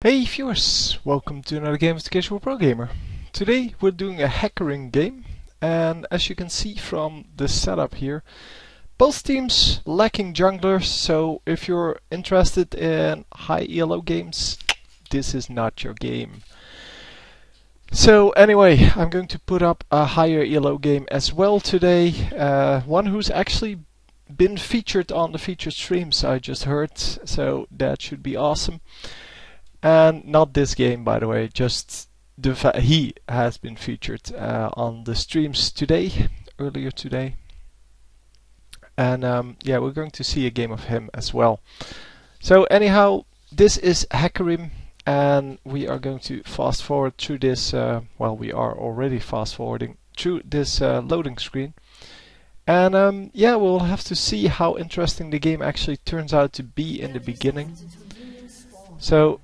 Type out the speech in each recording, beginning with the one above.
Hey viewers, welcome to another game of the Casual Pro Gamer. Today we're doing a Hecarim game, and as you can see from the setup here, both teams lacking junglers, so if you're interested in high ELO games, this is not your game. So anyway, I'm going to put up a higher ELO game as well today, one who's actually been featured on the featured streams I just heard, so that should be awesome. And not this game, by the way, just the fact he has been featured on the streams today, earlier today. And yeah, we're going to see a game of him as well. So anyhow, this is Hecarim, and we are going to fast forward through this, well, we are already fast forwarding through this loading screen. And yeah, we'll have to see how interesting the game actually turns out to be in the beginning. So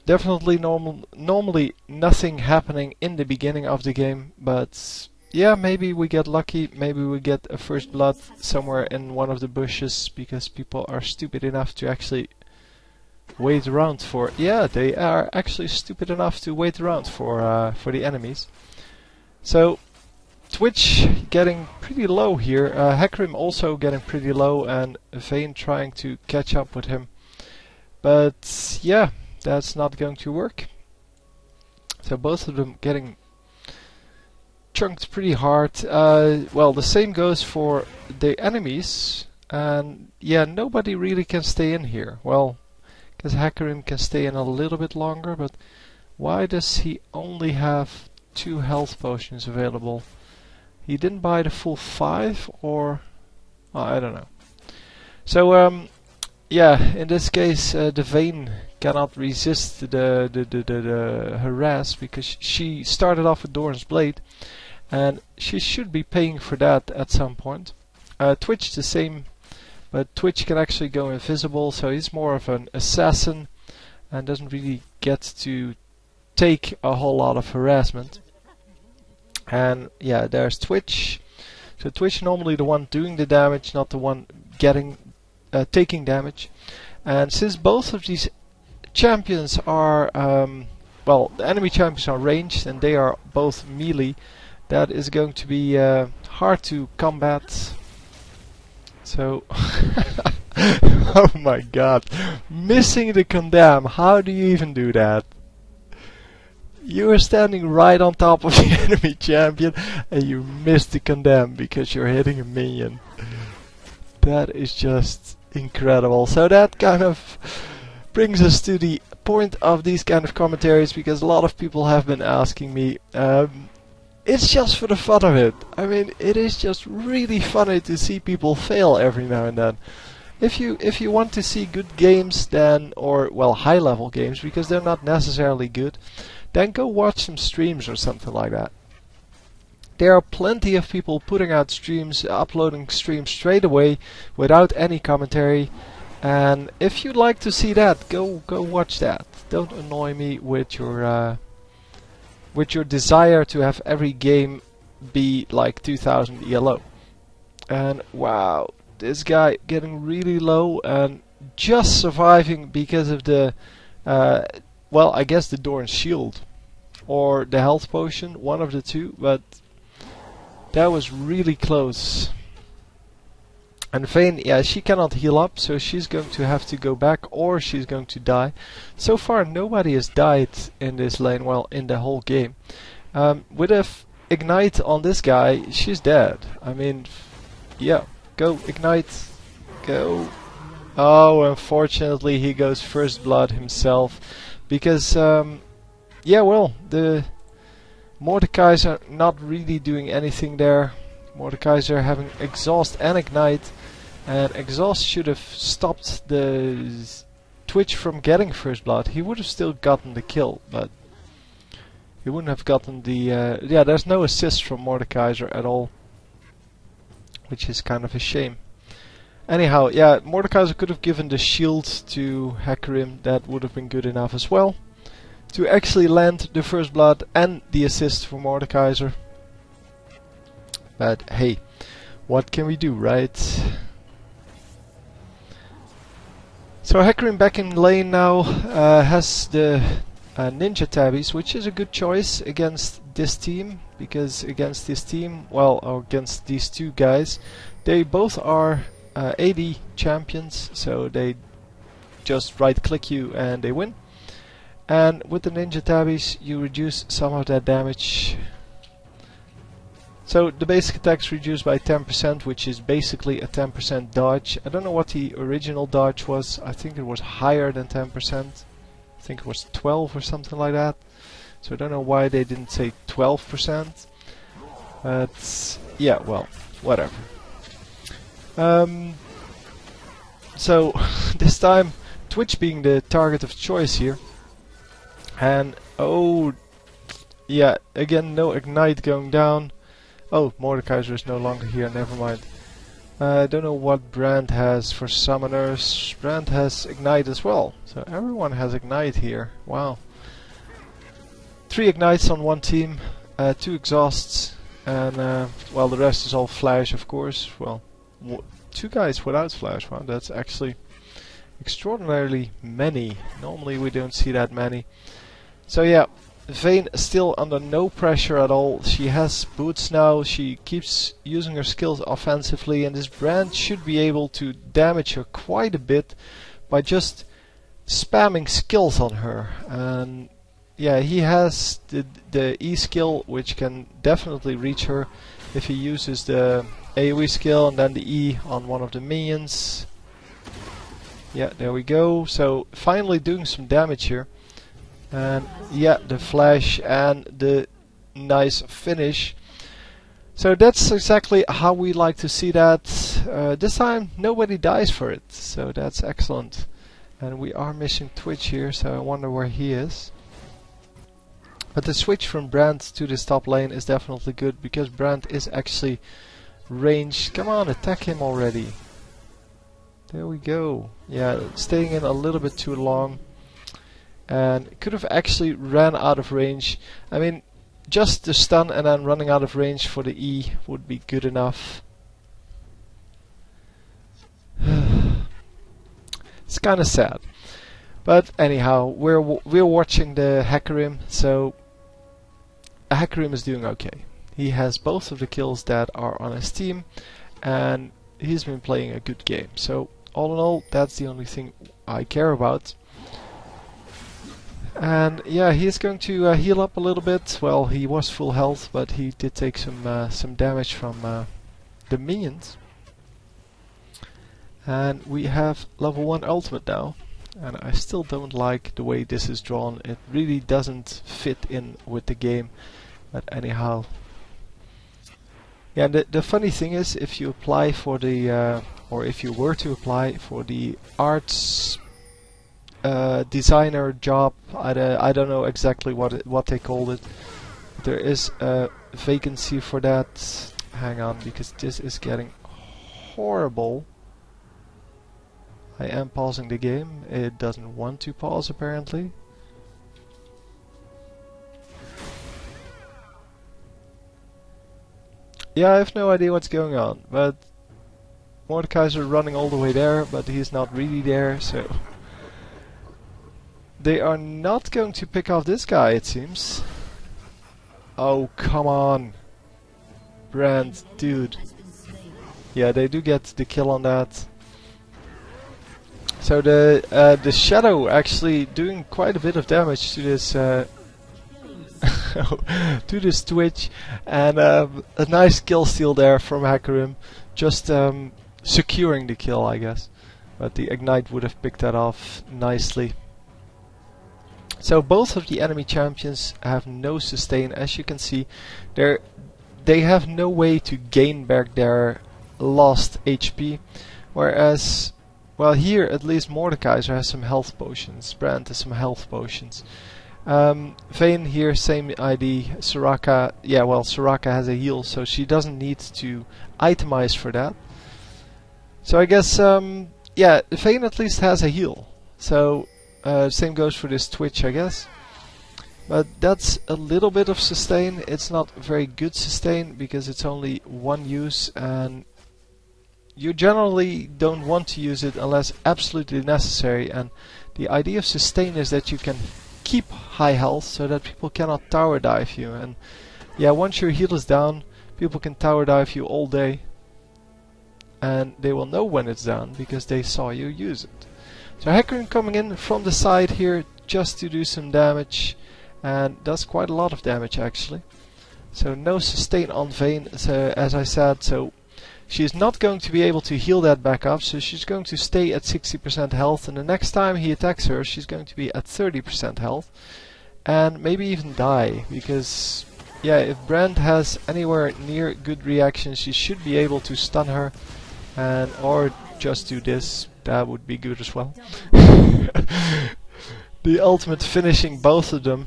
definitely normally nothing happening in the beginning of the game, but yeah, maybe we get lucky, maybe we get a first blood somewhere in one of the bushes because people are stupid enough to actually wait around for, yeah, they are actually stupid enough to wait around for the enemies. So Twitch getting pretty low here, Hecarim also getting pretty low, and Vayne trying to catch up with him, but yeah, that's not going to work. So both of them getting chunked pretty hard. Well, the same goes for the enemies, and yeah, nobody really can stay in here. Well, because Hecarim can stay in a little bit longer, but why does he only have 2 health potions available? He didn't buy the full 5, or I don't know. So yeah, in this case, the Vayne cannot resist the harass because she started off with Doran's Blade, and she should be paying for that at some point. Twitch the same, but Twitch can actually go invisible, so he's more of an assassin and doesn't really get to take a whole lot of harassment. And yeah, there's Twitch. So Twitch normally the one doing the damage, not the one getting taking damage. And since both of these champions are, well, the enemy champions are ranged and they are both melee, that is going to be hard to combat. So, oh my god, missing the condemn, how do you even do that? You are standing right on top of the enemy champion and you miss the condemn because you're hitting a minion. That is just incredible. So that kind of brings us to the point of these kind of commentaries, because a lot of people have been asking me, it's just for the fun of it. I mean, it is just really funny to see people fail every now and then. If you want to see good games, then, or well, high level games, because they're not necessarily good, then go watch some streams or something like that. There are plenty of people putting out streams, uploading streams straight away without any commentary, and if you'd like to see that, go watch that. Don't annoy me with your desire to have every game be like 2000 ELO. And wow, this guy getting really low and just surviving because of the well, I guess the Doran's shield or the health potion, one of the two, but that was really close. And Vayne, yeah, she cannot heal up, so she's going to have to go back or she's going to die. So far nobody has died in this lane, well, in the whole game. With a ignite on this guy, she's dead. I mean, yeah, go ignite, go. Oh, unfortunately he goes first blood himself, because yeah, well, the Mordekai's are not really doing anything there. Mordekai's are having exhaust and ignite, and exhaust should have stopped the Twitch from getting first blood. He would have still gotten the kill, but he wouldn't have gotten the yeah, there's no assist from Mordekai's at all, which is kind of a shame. Anyhow, yeah, Mordekai's could have given the shield to Hecarim. That would have been good enough as well to actually land the first blood and the assist for Mordekaiser. But hey, what can we do, right? So Hecarim back in lane now, has the ninja tabbies, which is a good choice against this team, because against this team, well, or against these two guys, they both are AD champions, so they just right click you and they win. And with the ninja tabbies you reduce some of that damage. So the basic attack's reduced by 10%, which is basically a 10% dodge. I don't know what the original dodge was. I think it was higher than 10%. I think it was 12 or something like that. So I don't know why they didn't say 12%. But yeah, well, whatever. So this time Twitch being the target of choice here. And oh yeah, again no ignite going down. Oh, Mordekaiser is no longer here, never mind. I don't know what Brand has for summoners. Brand has ignite as well. So everyone has ignite here. Wow. 3 ignites on one team, 2 exhausts, and well, the rest is all flash, of course. Well, 2 guys without flash. Wow, that's actually extraordinarily many. Normally we don't see that many. So yeah, Vayne still under no pressure at all. She has boots now, she keeps using her skills offensively, and this Brand should be able to damage her quite a bit by just spamming skills on her. And yeah, he has the E skill, which can definitely reach her if he uses the AoE skill and then the E on one of the minions. Yeah, there we go. So finally doing some damage here. And yeah, the flash and the nice finish. So that's exactly how we like to see that. This time nobody dies for it, so that's excellent. And we are missing Twitch here, so I wonder where he is. But the switch from Brand to this top lane is definitely good, because Brand is actually ranged. Come on, attack him already. There we go. Yeah, staying in a little bit too long. And could have actually ran out of range. I mean, just the stun and then running out of range for the E would be good enough. It's kind of sad. But anyhow, we're watching the Hecarim, so Hecarim is doing okay. He has both of the kills that are on his team, and he's been playing a good game. So all in all, that's the only thing I care about. And yeah, he's going to heal up a little bit. Well, he was full health, but he did take some damage from the minions. And we have level 1 ultimate now. And I still don't like the way this is drawn. It really doesn't fit in with the game. But anyhow. Yeah, the funny thing is, if you apply for the, or if you were to apply for the arts designer job, I don't know exactly what they called it. There is a vacancy for that. Hang on, because this is getting horrible. I am pausing the game. It doesn't want to pause apparently. Yeah, I have no idea what's going on, but Mordekaiser running all the way there, but he's not really there, so they are not going to pick off this guy, it seems. Oh, come on. Brand, dude. Yeah, they do get the kill on that. So the Shadow actually doing quite a bit of damage to this to this Twitch, and a nice kill steal there from Hecarim, just securing the kill, I guess. But the Ignite would have picked that off nicely. So both of the enemy champions have no sustain, as you can see. They have no way to gain back their lost HP, whereas, well, here at least Mordekaiser has some health potions, Brand has some health potions. Vayne here, same ID. Soraka, yeah, well, Soraka has a heal, so she doesn't need to itemize for that. So I guess, yeah, Vayne at least has a heal. So same goes for this Twitch, I guess. But that's a little bit of sustain. It's not very good sustain because it's only one use, and you generally don't want to use it unless absolutely necessary, and the idea of sustain is that you can keep high health so that people cannot tower dive you. And yeah, once your heal is down, people can tower dive you all day, and they will know when it's down because they saw you use it. So Hecarim coming in from the side here just to do some damage, and does quite a lot of damage actually. So no sustain on Vayne, so as I said, so she's not going to be able to heal that back up, so she's going to stay at 60% health, and the next time he attacks her she's going to be at 30% health, and maybe even die, because yeah, if Brand has anywhere near good reactions, she should be able to stun her, and or just do this, that would be good as well. The ultimate finishing both of them,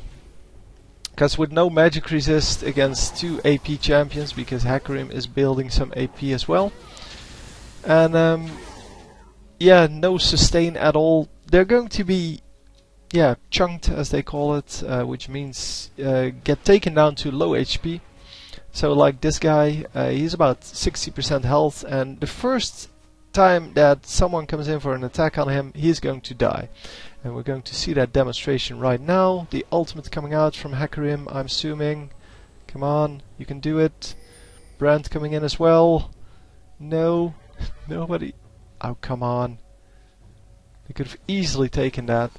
because with no magic resist against two AP champions, because Hecarim is building some AP as well, and yeah, no sustain at all. They're going to be, yeah, chunked as they call it, which means get taken down to low HP. So like this guy, he's about 60% health, and the first time that someone comes in for an attack on him, he's going to die. And we're going to see that demonstration right now. The ultimate coming out from Hecarim, I'm assuming. Come on, you can do it. Brand coming in as well. No, nobody. Oh, come on. They could have easily taken that.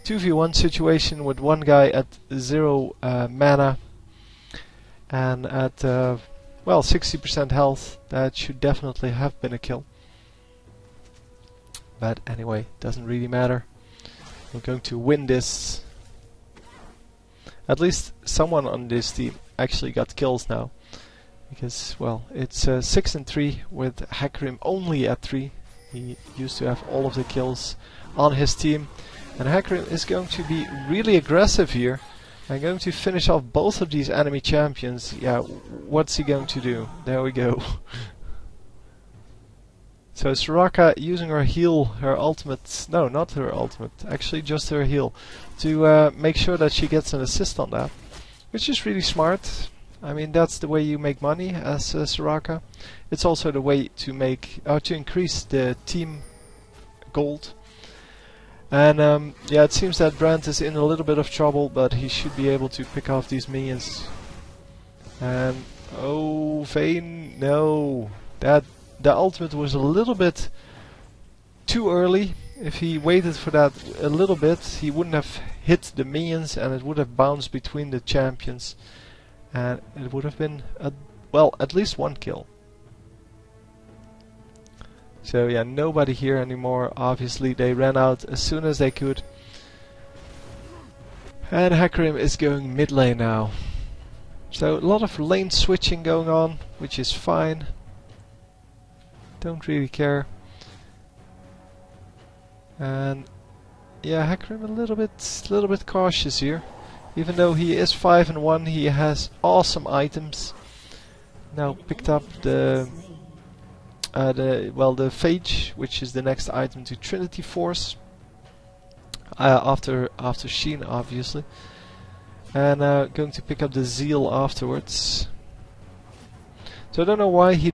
2v1 situation with one guy at 0 mana. And at, well, 60% health. That should definitely have been a kill. But anyway, doesn't really matter. We're going to win this. At least someone on this team actually got kills now. Because, well, it's 6 and 3 with Hecarim only at 3. He used to have all of the kills on his team. And Hecarim is going to be really aggressive here. And going to finish off both of these enemy champions. Yeah, what's he going to do? There we go. So Soraka using her heal, her ultimate, no, not her ultimate, actually just her heal, to make sure that she gets an assist on that, which is really smart. I mean, that's the way you make money as Soraka. It's also the way to make, to increase the team gold. And yeah, it seems that Brand is in a little bit of trouble, but he should be able to pick off these minions. And oh, Vayne, no, that. The ultimate was a little bit too early. If he waited for that a little bit, he wouldn't have hit the minions, and it would have bounced between the champions, and it would have been well, at least one kill. So yeah, nobody here anymore. Obviously they ran out as soon as they could, and Hecarim is going mid lane now. So a lot of lane switching going on, which is fine. Don't really care. And yeah, Hecarim a little bit cautious here. Even though he is 5 and 1, he has awesome items. Now picked up the Phage, which is the next item to Trinity Force. After Sheen, obviously. And going to pick up the Zeal afterwards. So I don't know why he.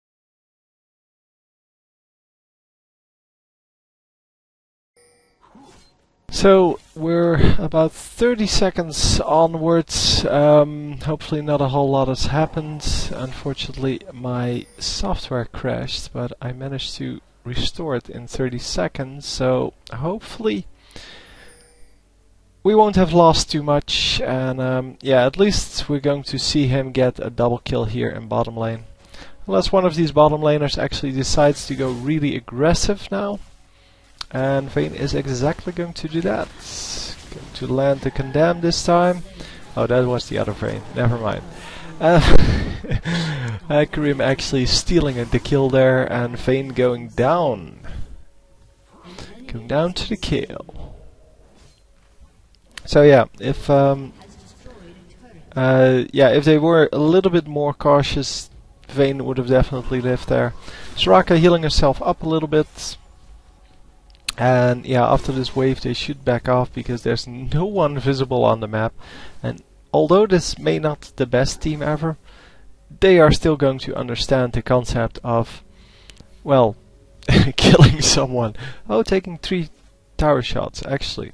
So we're about 30 seconds onwards. Hopefully not a whole lot has happened. Unfortunately my software crashed, but I managed to restore it in 30 seconds, so hopefully we won't have lost too much, and yeah, at least we're going to see him get a double kill here in bottom lane. Unless one of these bottom laners actually decides to go really aggressive now. And Vayne is exactly going to do that. Going to land the condemn this time. Oh, that was the other Vayne. Never mind. Hecarim actually stealing the kill there, and Vayne going down. Going down to the kill. So yeah, if they were a little bit more cautious, Vayne would have definitely lived there. Soraka healing herself up a little bit. And yeah, after this wave they should back off because there's no one visible on the map. And although this may not the best team ever, they are still going to understand the concept of, well, killing someone. Oh, taking 3 tower shots, actually.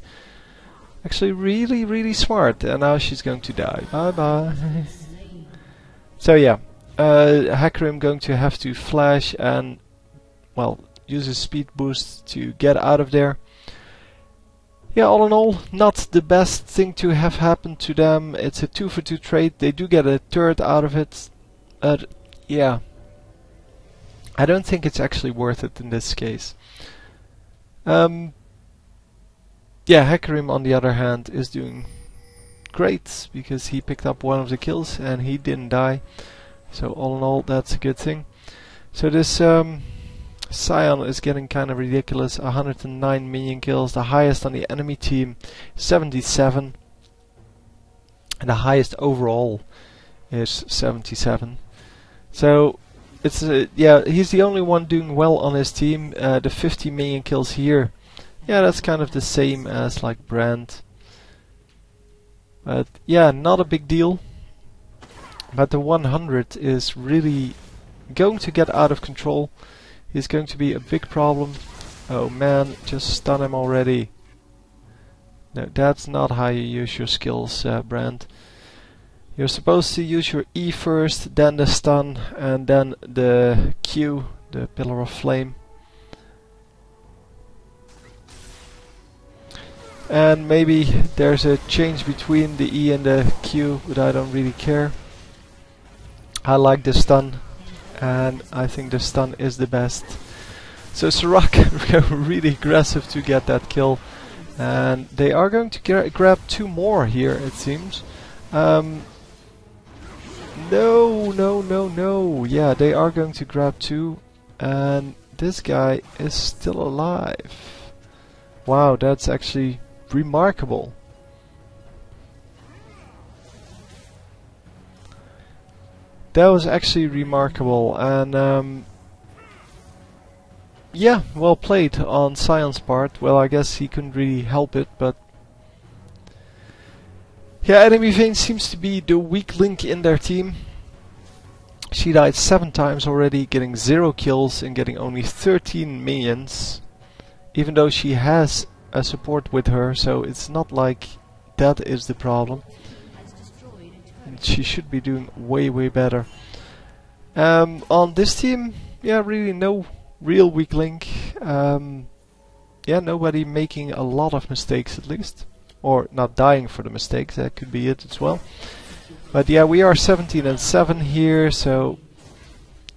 Actually really, really smart. And now she's going to die. Bye bye. So yeah, Hecarim going to have to flash and, well, use his speed boost to get out of there. Yeah, all in all, not the best thing to have happened to them. It's a 2-for-2 trade. They do get a turret out of it. Yeah, I don't think it's actually worth it in this case. Yeah, Hecarim on the other hand is doing great because he picked up one of the kills and he didn't die. So all in all, that's a good thing. So this Sion is getting kind of ridiculous. 109 minion kills, the highest on the enemy team, 77, and the highest overall is 77. So it's yeah, he's the only one doing well on his team. The 50 minion kills here, yeah, that's kind of the same as like Brand. But yeah, not a big deal. But the 100 is really going to get out of control. He's going to be a big problem. Oh man, just stun him already. No, that's not how you use your skills, Brand. You're supposed to use your E first, then the stun, and then the Q, the Pillar of Flame. And maybe there's a change between the E and the Q, but I don't really care. I like the stun, and I think the stun is the best. So Serac really aggressive to get that kill, and they are going to grab 2 more here, it seems. No. Yeah, they are going to grab 2, and this guy is still alive. Wow, that's actually remarkable. That was actually remarkable, and yeah, well played on Sion's part. Well, I guess he couldn't really help it, but yeah, Enemy Vayne seems to be the weak link in their team. She died 7 times already, getting 0 kills and getting only 13 minions, even though she has a support with her, so it's not like that is the problem. She should be doing way better. On this team, yeah, really no real weak link. Yeah, nobody making a lot of mistakes at least, or not dying for the mistakes. That could be it as well. But yeah, we are 17 and 7 here, so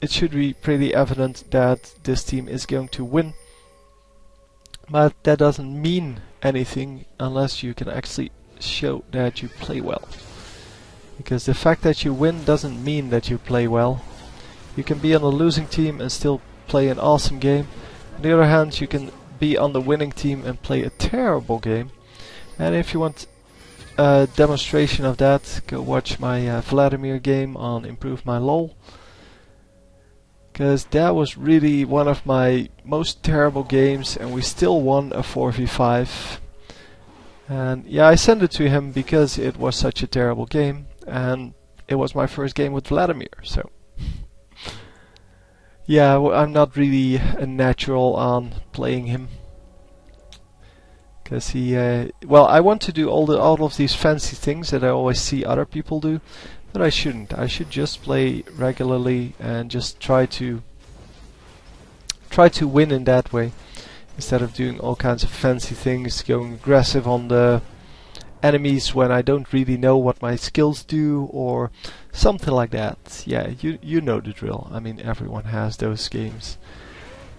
it should be pretty evident that this team is going to win. But that doesn't mean anything unless you can actually show that you play well. Because the fact that you win doesn't mean that you play well. You can be on a losing team and still play an awesome game. On the other hand, you can be on the winning team and play a terrible game. And if you want a demonstration of that, go watch my Vladimir game on Improve My LoL. Because that was really one of my most terrible games, and we still won a 4v5. And yeah, I sent it to him because it was such a terrible game, and it was my first game with Vladimir, so yeah, I'm not really a natural on playing him. Because he, well, I want to do all of these fancy things that I always see other people do, but I shouldn't. I should just play regularly and just try to win in that way, instead of doing all kinds of fancy things, going aggressive on the enemies when I don't really know what my skills do, or something like that. Yeah, you know the drill. I mean, everyone has those games.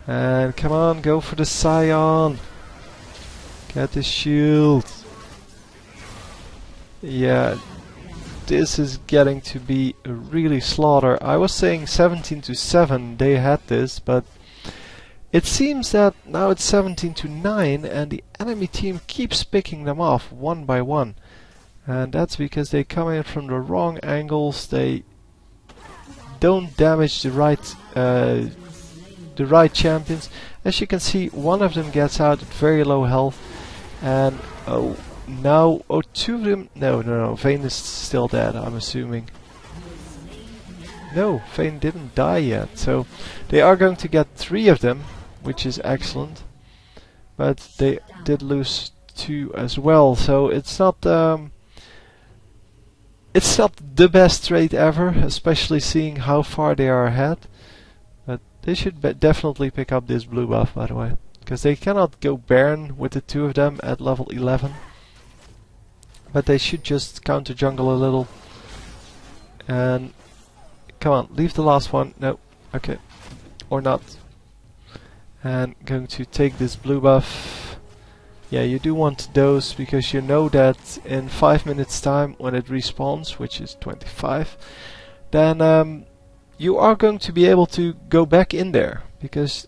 And come on, go for the Sion. Get the shield. Yeah, this is getting to be a really slaughter. I was saying 17 to 7 they had this, but it seems that now it's 17 to 9 and the enemy team keeps picking them off one by one. And that's because they come in from the wrong angles, they don't damage the right champions. As you can see, one of them gets out at very low health, and oh, now, oh, 2 of them, no, Vayne is still dead, I'm assuming. No, Vayne didn't die yet, so they are going to get 3 of them. which is excellent. But they did lose 2 as well, so it's not the best trade ever, especially seeing how far they are ahead. But they should definitely pick up this blue buff, by the way, because they cannot go Baron with the 2 of them at level 11. But they should just counter jungle a little. And come on, leave the last one. No, okay, or not. And going to take this blue buff. Yeah, you do want those because you know that in 5 minutes time when it respawns, which is 25, then you are going to be able to go back in there because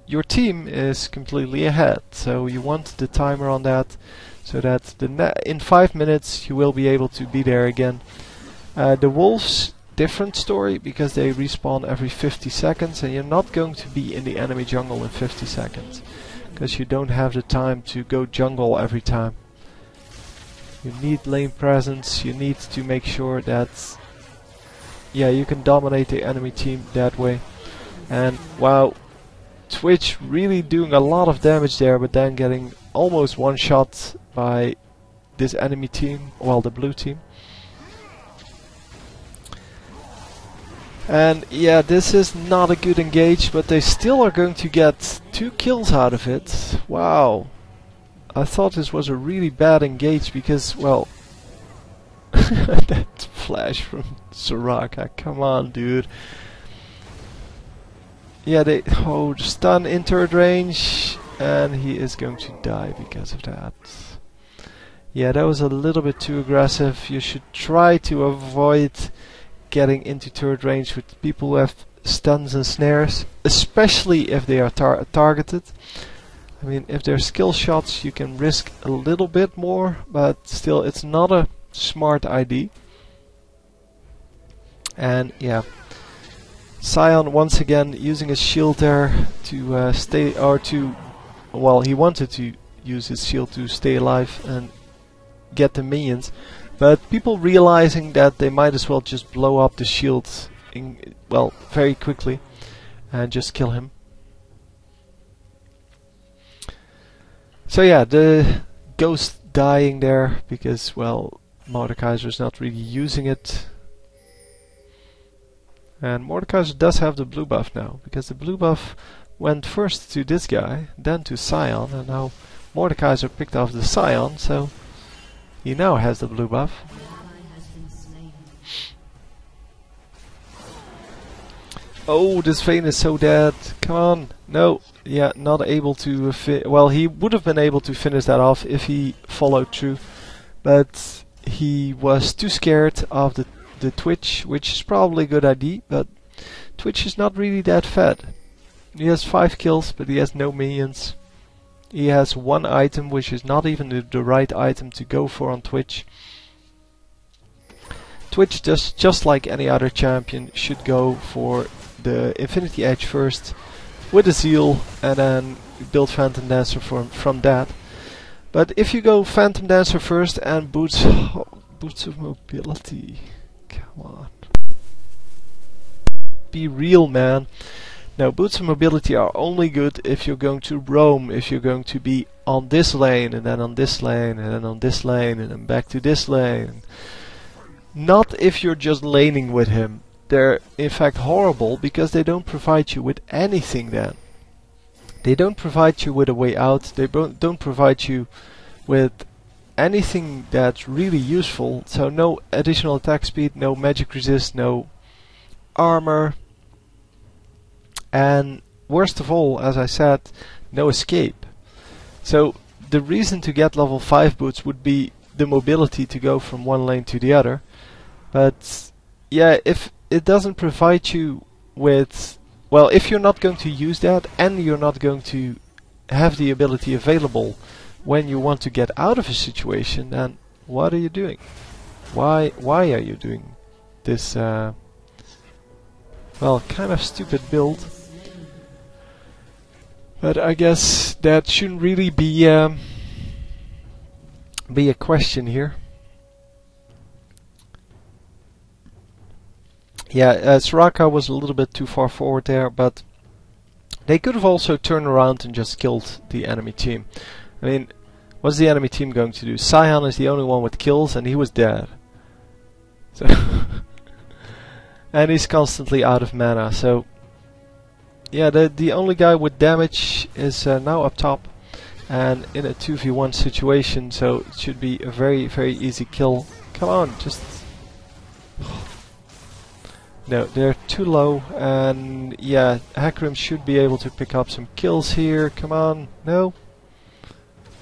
your team is completely ahead. So you want the timer on that so that in 5 minutes you will be able to be there again. The wolves, different story because they respawn every 50 seconds and you're not going to be in the enemy jungle in 50 seconds because you don't have the time to go jungle every time. You need lane presence, you need to make sure that you can dominate the enemy team that way. And wow, Twitch really doing a lot of damage there, but then getting almost one shot by this enemy team, well, the blue team. And yeah, this is not a good engage, but they still are going to get 2 kills out of it. Wow. I thought this was a really bad engage because, well, that flash from Soraka, come on, dude. Yeah, they stun in third range, and he is going to die because of that. Yeah, that was a little bit too aggressive. You should try to avoid getting into third range with people who have stuns and snares, especially if they are targeted. I mean, if they're skill shots, you can risk a little bit more, but still, it's not a smart ID. And yeah, Sion once again using his shield there to stay, or to, well, he wanted to use his shield to stay alive and get the minions. But people realizing that they might as well just blow up the shield very quickly and just kill him. So yeah, the ghost dying there because, well, Mordekaiser is not really using it. And Mordekaiser does have the blue buff now, because the blue buff went first to this guy, then to Sion, and now Mordekaiser picked off the Sion, so he now has the blue buff. Oh, this Vayne is so dead. Come on. No. Yeah, not able to... well, he would have been able to finish that off if he followed through. But he was too scared of the Twitch, which is probably a good idea, but Twitch is not really that fed. He has 5 kills, but he has no minions. He has 1 item, which is not even the right item to go for on Twitch. Twitch, just like any other champion, should go for the Infinity Edge first with a Zeal and then build Phantom Dancer from that. But if you go Phantom Dancer first and Boots of Mobility, come on. Be real, man. Now, Boots of Mobility are only good if you're going to roam, if you're going to be on this lane, and then on this lane, and then on this lane, and then back to this lane. Not if you're just laning with him. They're in fact horrible because they don't provide you with anything then. They don't provide you with a way out, they don't provide you with anything that's really useful. So no additional attack speed, no magic resist, no armor. And worst of all, as I said, no escape. So the reason to get level 5 boots would be the mobility to go from one lane to the other. But yeah, if it doesn't provide you with... well, if you're not going to use that and you're not going to have the ability available when you want to get out of a situation, then what are you doing? Why are you doing this, well, kind of stupid build? But I guess that shouldn't really be a question here. Yeah, Soraka was a little bit too far forward there, but They could have also turned around and just killed the enemy team. I mean, what's the enemy team going to do? Scion is the only one with kills, and he was dead. So and he's constantly out of mana, so yeah, the only guy with damage is now up top and in a 2v1 situation, so it should be a very, very easy kill. Come on, just... No, they're too low, and yeah, Hecarim should be able to pick up some kills here. Come on, no?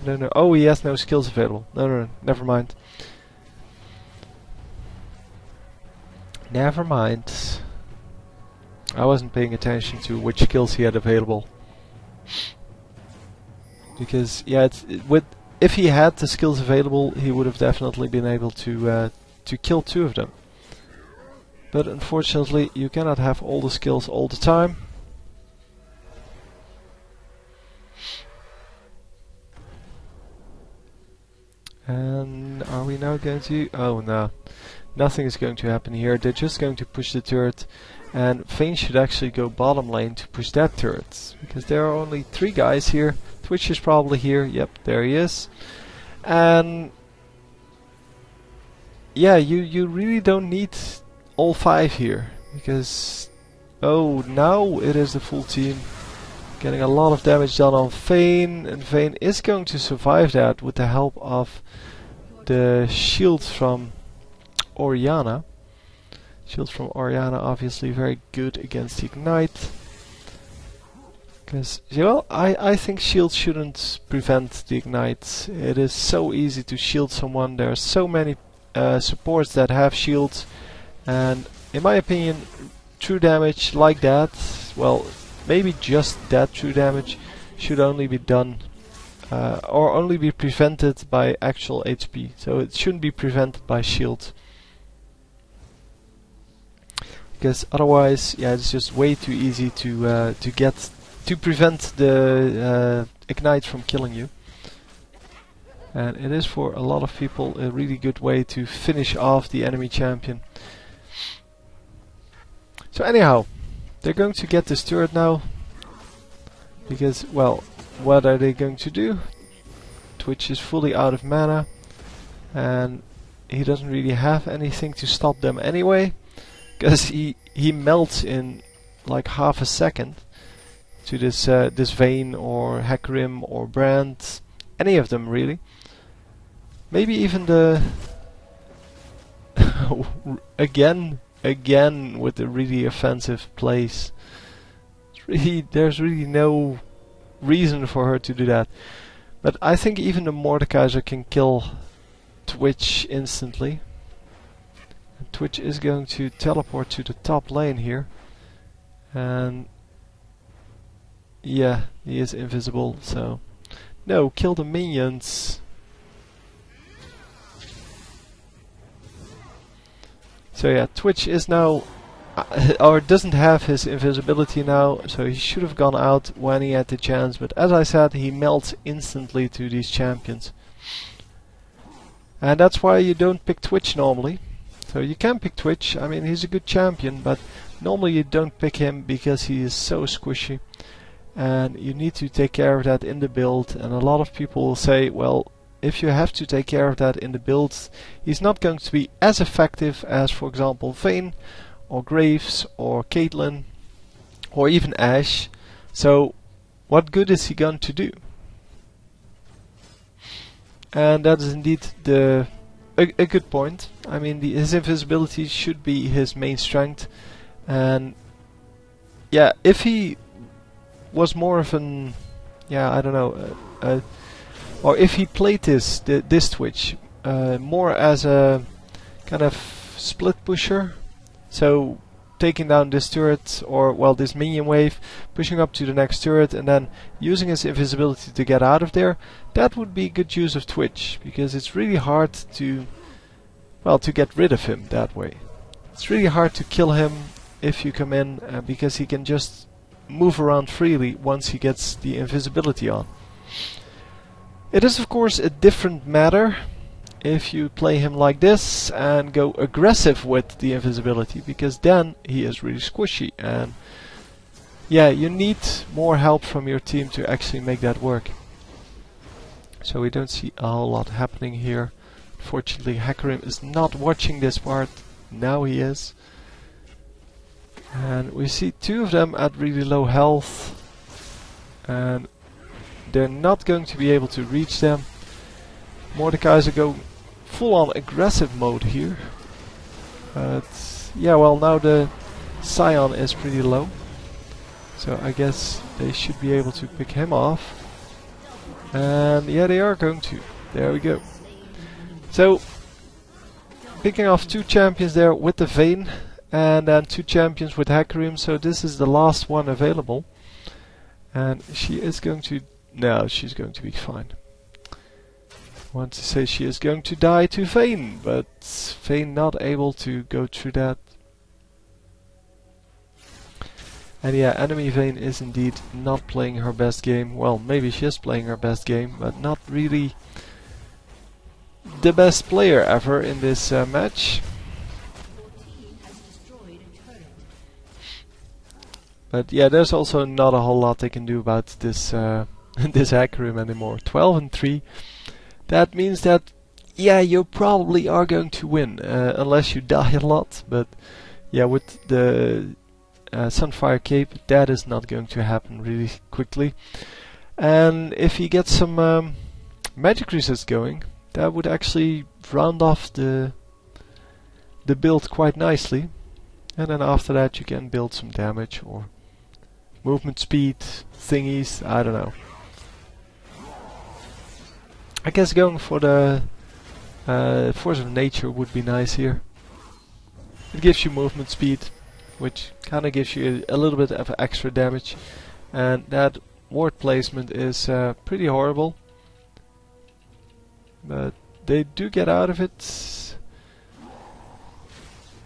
No, no, oh, he has no skills available. No, no, no, never mind. Never mind. I wasn't paying attention to which skills he had available. Because, yeah, if he had the skills available, he would have definitely been able to kill 2 of them. But unfortunately, you cannot have all the skills all the time. And are we now going to... Oh no, nothing is going to happen here. They're just going to push the turret. And Vayne should actually go bottom lane to push that turret. Because there are only 3 guys here. Twitch is probably here. Yep, there he is. And... yeah, you really don't need all 5 here. Because... oh, now it is the full team. Getting a lot of damage done on Vayne. And Vayne is going to survive that with the help of the shield from Orianna. Shield from Orianna obviously very good against Ignite. Because, well, I think shield shouldn't prevent the Ignite. It is so easy to shield someone. There are so many supports that have shields. And in my opinion, true damage like that, well, maybe just that true damage should only be done or only be prevented by actual HP. So it shouldn't be prevented by shield. Because otherwise, yeah, it's just way too easy to prevent the Ignite from killing you. And it is for a lot of people a really good way to finish off the enemy champion. So anyhow, they're going to get this turret now. Because, well, what are they going to do? Twitch is fully out of mana. And he doesn't really have anything to stop them anyway. Because he melts in like half a second to this this Vayne or Hecarim or Brand, any of them really. Maybe even the again with the really offensive plays. There's really no reason for her to do that. But I think even the Mordekaiser can kill Twitch instantly. Twitch is going to teleport to the top lane here, and yeah, he is invisible, so no, kill the minions. So yeah, Twitch is now or doesn't have his invisibility now, so he should have gone out when he had the chance, but as I said, he melts instantly to these champions. And that's why you don't pick Twitch normally. So you can pick Twitch, I mean he's a good champion, but normally you don't pick him because he is so squishy. And you need to take care of that in the build, and a lot of people will say, well, if you have to take care of that in the build, he's not going to be as effective as, for example, Vayne, or Graves, or Caitlyn, or even Ashe. So what good is he going to do? And that is indeed a good point. I mean, his invisibility should be his main strength, and yeah, if he was more of an, yeah, I don't know, or if he played this Twitch more as a kind of split pusher, so taking down this turret, or well, this minion wave, pushing up to the next turret, and then using his invisibility to get out of there, that would be good use of Twitch, because it's really hard to, well, to get rid of him that way. It's really hard to kill him if you come in, because he can just move around freely once he gets the invisibility on. It is of course a different matter if you play him like this and go aggressive with the invisibility, because then he is really squishy, and yeah, you need more help from your team to actually make that work. So we don't see a whole lot happening here. Fortunately, Hecarim is not watching this part. Now he is. And we see two of them at really low health. And they're not going to be able to reach them. Mordekaiser are going full on aggressive mode here. But yeah, well, now the Scion is pretty low. So I guess they should be able to pick him off. And yeah, they are going to. There we go. So, picking off two champions there with the Vayne, and then two champions with Hecarim. So this is the last one available. And she is going to... No, she's going to be fine. I want to say she is going to die to Vayne, but Vayne not able to go through that. And yeah, enemy Vayne is indeed not playing her best game. Well, maybe she is playing her best game, but not really the best player ever in this match. But yeah, there's also not a whole lot they can do about this this Hecarim anymore. 12 and 3. That means that, yeah, you probably are going to win, unless you die a lot. But yeah, with the Sunfire Cape, that is not going to happen really quickly. And if you get some magic resist going, that would actually round off the build quite nicely. And then after that you can build some damage or movement speed thingies, I don't know. I guess going for the Force of Nature would be nice here. It gives you movement speed, which kind of gives you a little bit of extra damage. And that ward placement is pretty horrible. But they do get out of it.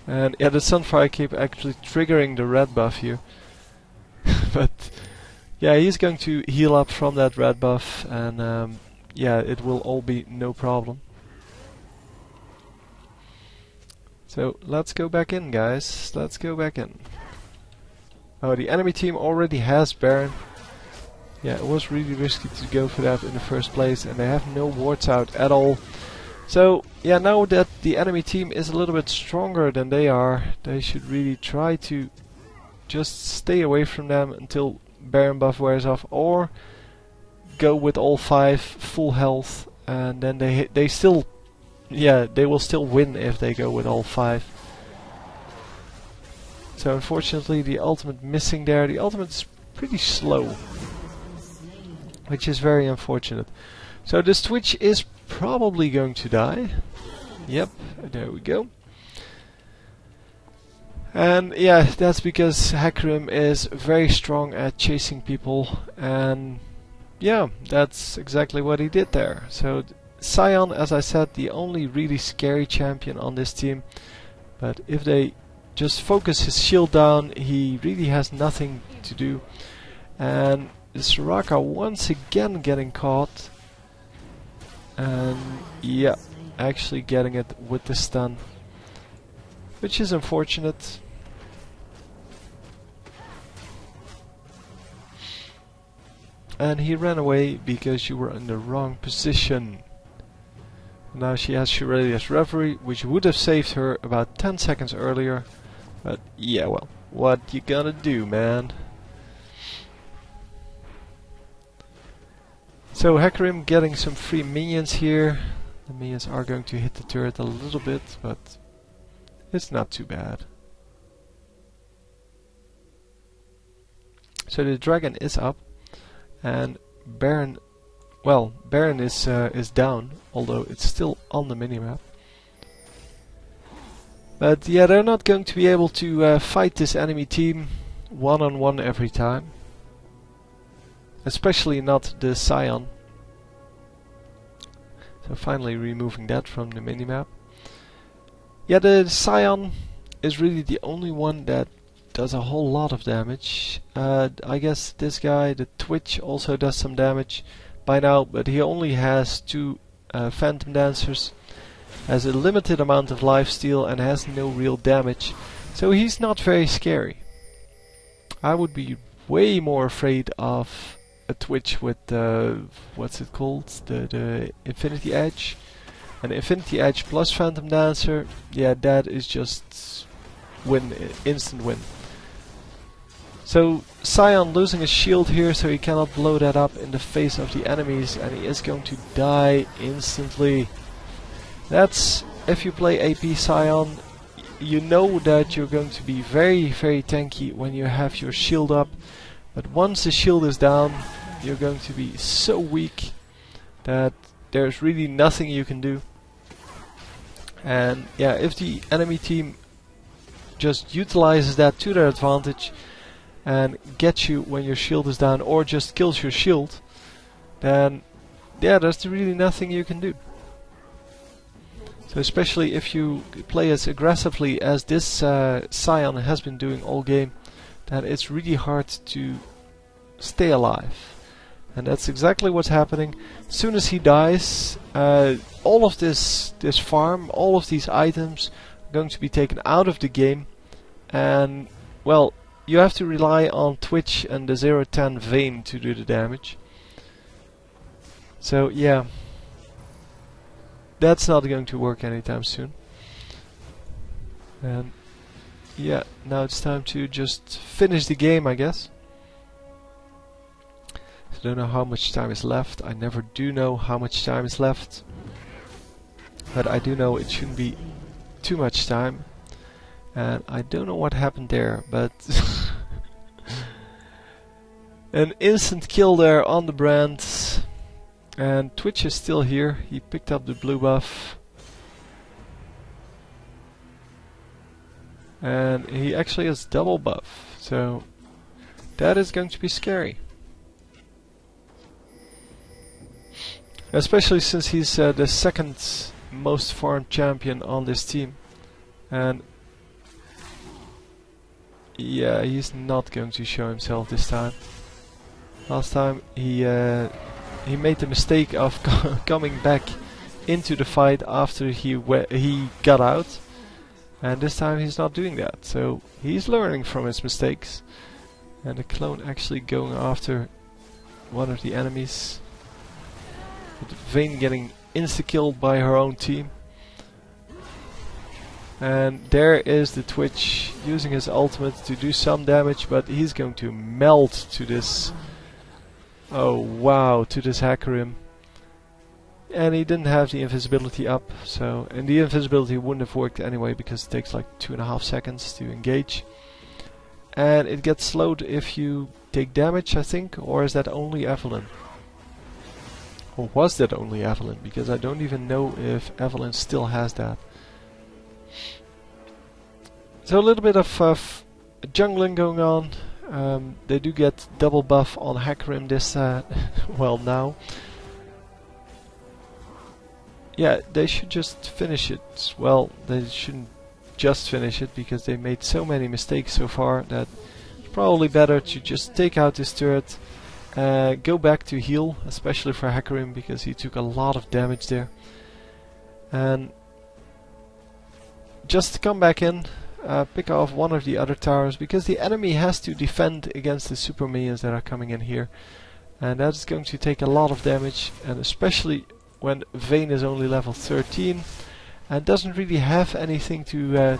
And yeah, the Sunfire Cape actually triggering the red buff here. But yeah, he's going to heal up from that red buff, and yeah, it will all be no problem. So let's go back in, guys. Let's go back in. Oh, the enemy team already has Baron. Yeah, it was really risky to go for that in the first place, and they have no wards out at all. So yeah, now that the enemy team is a little bit stronger than they are, they should really try to just stay away from them until Baron buff wears off, or go with all 5 full health, and then they still, yeah, they will still win if they go with all 5. So unfortunately the ultimate missing there. The ultimate is pretty slow, which is very unfortunate. So this Twitch is probably going to die. Yep, there we go. And yeah, that's because Hecarim is very strong at chasing people, and yeah, that's exactly what he did there. So Scion, as I said, the only really scary champion on this team, but if they just focus his shield down, he really has nothing to do. And Soraka once again getting caught, and yeah, actually getting it with the stun, which is unfortunate. And he ran away because you were in the wrong position. Now she has Shurelia's Reverie, which would have saved her about 10 seconds earlier. But yeah, well, what you gonna do, man? So Hecarim getting some free minions here. The minions are going to hit the turret a little bit, but it's not too bad. So the dragon is up, and Baron, well, Baron is down, although it's still on the minimap. But yeah, they're not going to be able to fight this enemy team one-on-one every time. Especially not the Scion. So finally removing that from the minimap. Yeah, the Scion is really the only one that does a whole lot of damage. I guess this guy, the Twitch, also does some damage by now, but he only has 2 Phantom Dancers, has a limited amount of lifesteal, and has no real damage. So he's not very scary. I would be way more afraid of a Twitch with what's it called? The Infinity Edge. And Infinity Edge plus Phantom Dancer, yeah, that is just win, instant win. So Sion losing his shield here, so he cannot blow that up in the face of the enemies, and he is going to die instantly. That's, if you play AP Sion, you know that you're going to be very, very tanky when you have your shield up. But once the shield is down, you're going to be so weak that there's really nothing you can do. And yeah, if the enemy team just utilizes that to their advantage and gets you when your shield is down, or just kills your shield, then yeah, there's really nothing you can do. So especially if you play as aggressively as this Sion has been doing all game, then it's really hard to stay alive. And that's exactly what's happening. As soon as he dies, all of this farm, all of these items are going to be taken out of the game. And, well, you have to rely on Twitch and the 0-10 Vayne to do the damage. So, yeah. That's not going to work anytime soon. And, yeah, now it's time to just finish the game, I guess. I don't know how much time is left. I never do know how much time is left. But I do know it shouldn't be too much time. And I don't know what happened there, but an instant kill there on the brand. And Twitch is still here. He picked up the blue buff. And he actually has double buff. So that is going to be scary. Especially since he's the second most farmed champion on this team. And yeah, he's not going to show himself this time. Last time he made the mistake of coming back into the fight after he got out. And this time he's not doing that. So he's learning from his mistakes. And the clone actually going after one of the enemies. Vayne getting insta-killed by her own team. And there is the Twitch using his ultimate to do some damage, but he's going to melt to this. Oh wow, to this Hecarim. And he didn't have the invisibility up, so, and the invisibility wouldn't have worked anyway because it takes like 2.5 seconds to engage. And it gets slowed if you take damage, I think, or is that only Evelyn? Or was that only Evelyn? Because I don't even know if Evelyn still has that. So a little bit of jungling going on. They do get double buff on Hecarim this, well now. Yeah, they should just finish it. Well, they shouldn't just finish it because they made so many mistakes so far that it's probably better to just take out this turret. Go back to heal, especially for Hecarim because he took a lot of damage there. And just come back in, pick off one of the other towers because the enemy has to defend against the super minions that are coming in here. And that's going to take a lot of damage, and especially when Vayne is only level 13 and doesn't really have anything to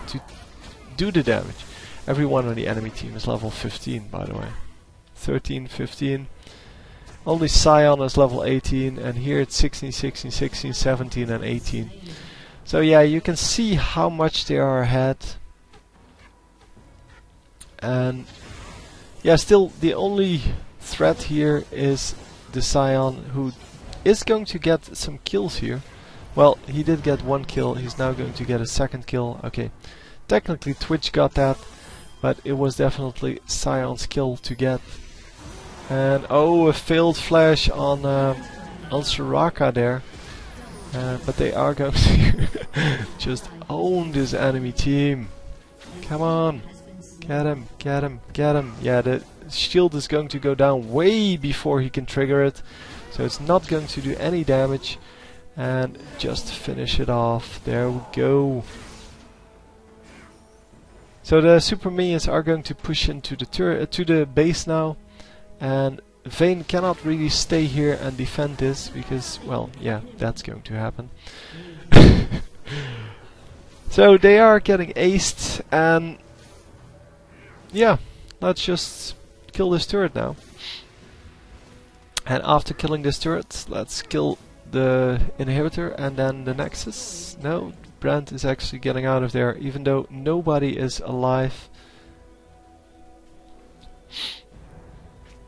do the damage. Everyone on the enemy team is level 15, by the way. 13, 15. Only Sion is level 18, and here it's 16, 16, 16, 17 and 18. So yeah, you can see how much they are ahead. And yeah, still the only threat here is the Sion, who is going to get some kills here. Well, he did get one kill, he's now going to get a second kill. Okay, technically Twitch got that, but it was definitely Sion's kill to get. And oh, a failed flash on Soraka there. But they are going to just own this enemy team. Come on, get him, get him, get him. Yeah, the shield is going to go down way before he can trigger it. So it's not going to do any damage. And just finish it off. There we go. So the super minions are going to push into the to the base now, and Vayne cannot really stay here and defend this because, well, yeah, that's going to happen. So they are getting aced, and yeah, let's just kill this turret now. And after killing this turret, let's kill the inhibitor and then the nexus. No, Brand is actually getting out of there, even though nobody is alive.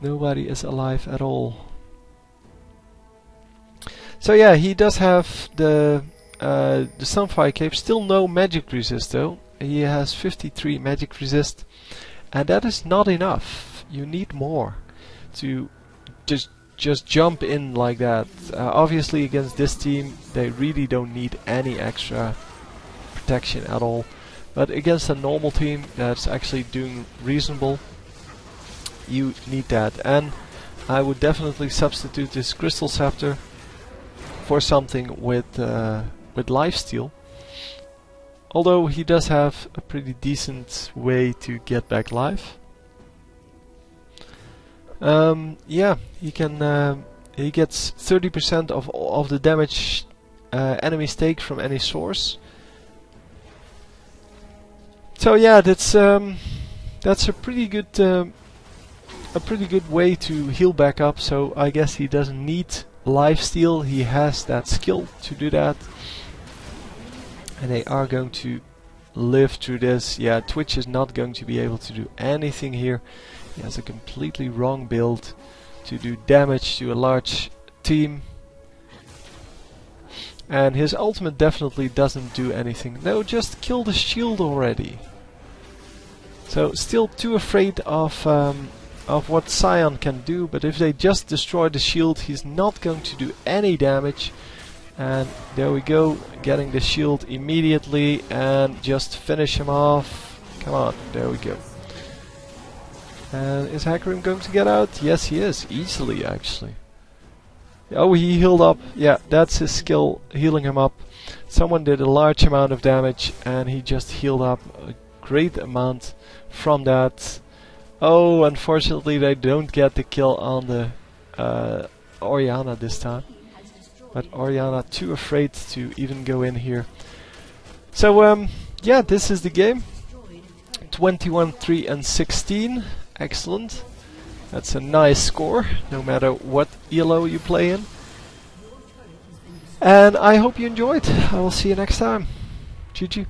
Nobody is alive at all. So yeah, he does have the Sunfire Cape. Still no magic resist though. He has 53 magic resist, and that is not enough. You need more to just jump in like that. Obviously against this team they really don't need any extra protection at all, but against a normal team that's actually doing reasonable, you need that. And I would definitely substitute this Crystal Scepter for something with lifesteal, although he does have a pretty decent way to get back life. Yeah, he can. He gets 30% of the damage enemies take from any source. So yeah, that's a pretty good way to heal back up. So I guess he doesn't need lifesteal. He has that skill to do that, and they are going to live through this. Yeah, Twitch is not going to be able to do anything here. He has a completely wrong build to do damage to a large team. And his ultimate definitely doesn't do anything. No, just kill the shield already. So still too afraid of what Sion can do, but if they just destroy the shield, he's not going to do any damage. And there we go, getting the shield immediately and just finish him off. Come on, there we go. And is Hecarim going to get out? Yes, he is. Easily, actually. Oh, he healed up. Yeah, that's his skill, healing him up. Someone did a large amount of damage, and he just healed up a great amount from that. Oh, unfortunately, they don't get the kill on the Orianna this time. But Orianna too afraid to even go in here. So, yeah, this is the game. 21, 3 and 16. Excellent. That's a nice score, no matter what ELO you play in. And I hope you enjoyed. I will see you next time. GG.